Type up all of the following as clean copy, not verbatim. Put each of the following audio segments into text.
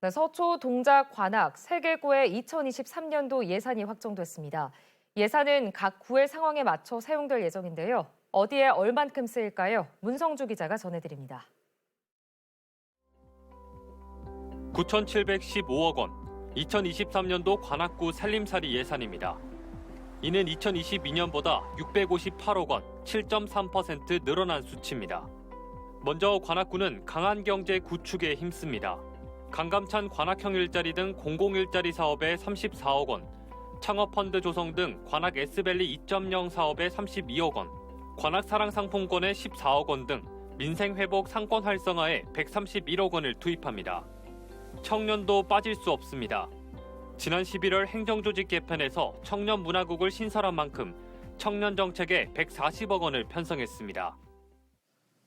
네, 서초 동작 관악 3개 구의 2023년도 예산이 확정됐습니다. 예산은 각 구의 상황에 맞춰 사용될 예정인데요. 어디에 얼만큼 쓰일까요? 문성주 기자가 전해드립니다. 9,715억 원, 2023년도 관악구 살림살이 예산입니다. 이는 2022년보다 658억 원, 7.3% 늘어난 수치입니다. 먼저 관악구는 강한 경제 구축에 힘씁니다. 강감찬 관악형 일자리 등 공공일자리 사업에 34억 원, 창업펀드 조성 등 관악 S밸리 2.0 사업에 32억 원, 관악사랑 상품권에 14억 원 등 민생회복 상권 활성화에 131억 원을 투입합니다. 청년도 빠질 수 없습니다. 지난 11월 행정조직 개편에서 청년문화국을 신설한 만큼 청년 정책에 140억 원을 편성했습니다.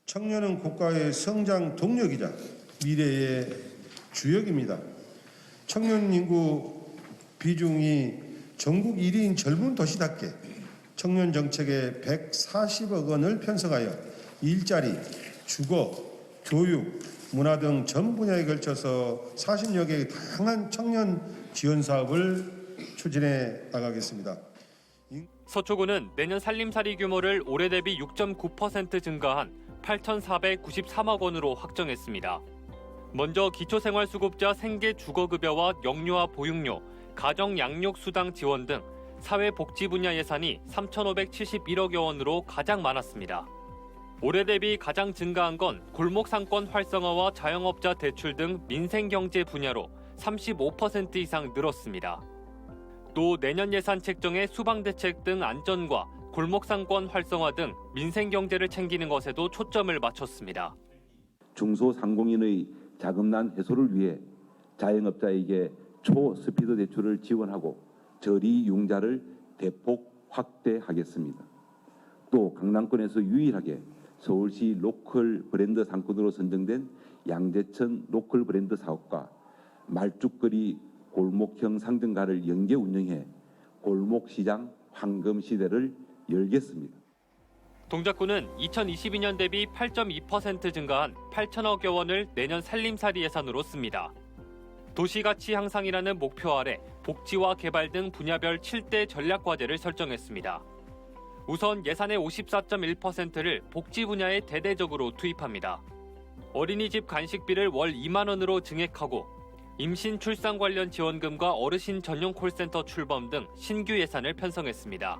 청년은 국가의 성장 동력이자 미래의 주역입니다. 청년 인구 비중이 전국 1위인 젊은 도시답게 청년 정책에 140억 원을 편성하여 일자리, 주거, 교육, 문화 등 전 분야에 걸쳐서 40여 개의 다양한 청년 지원 사업을 추진해 나가겠습니다. 서초구는 내년 살림살이 규모를 올해 대비 6.9% 증가한 8,493억 원으로 확정했습니다. 먼저 기초생활수급자 생계 주거급여와 영유아 보육료, 가정양육수당 지원 등 사회복지 분야 예산이 3,571억여 원으로 가장 많았습니다. 올해 대비 가장 증가한 건 골목상권 활성화와 자영업자 대출 등 민생경제 분야로 35% 이상 늘었습니다. 또 내년 예산 책정에 수방대책 등 안전과 골목상권 활성화 등 민생경제를 챙기는 것에도 초점을 맞췄습니다. 중소상공인의 자금난 해소를 위해 자영업자에게 초스피드 대출을 지원하고 저리 융자를 대폭 확대하겠습니다. 또 강남권에서 유일하게 서울시 로컬 브랜드 상권으로 선정된 양재천 로컬 브랜드 사업과 말죽거리 골목형 상점가를 연계 운영해 골목시장 황금시대를 열겠습니다. 동작구는 2022년 대비 8.2% 증가한 8천억여 원을 내년 살림살이 예산으로 씁니다. 도시가치 향상이라는 목표 아래 복지와 개발 등 분야별 7대 전략과제를 설정했습니다. 우선 예산의 54.1%를 복지 분야에 대대적으로 투입합니다. 어린이집 간식비를 월 2만 원으로 증액하고 임신 출산 관련 지원금과 어르신 전용 콜센터 출범 등 신규 예산을 편성했습니다.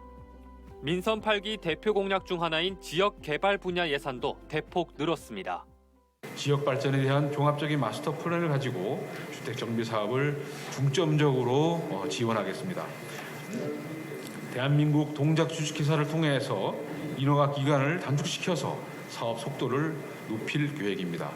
민선 8기 대표 공약 중 하나인 지역 개발 분야 예산도 대폭 늘었습니다. 지역 발전에 대한 종합적인 마스터 플랜을 가지고 주택 정비 사업을 중점적으로 지원하겠습니다. 대한민국 동작 주식회사를 통해서 인허가 기간을 단축시켜서 사업 속도를 높일 계획입니다.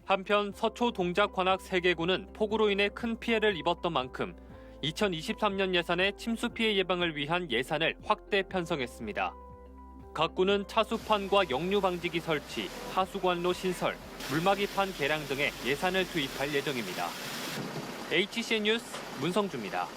한편 서초 동작 관악 3개구는 폭우로 인해 큰 피해를 입었던 만큼 2023년 예산에 침수 피해 예방을 위한 예산을 확대 편성했습니다. 각 구는 차수판과 역류 방지기 설치, 하수관로 신설, 물막이판 개량 등의 예산을 투입할 예정입니다. HCN 뉴스 문성주입니다.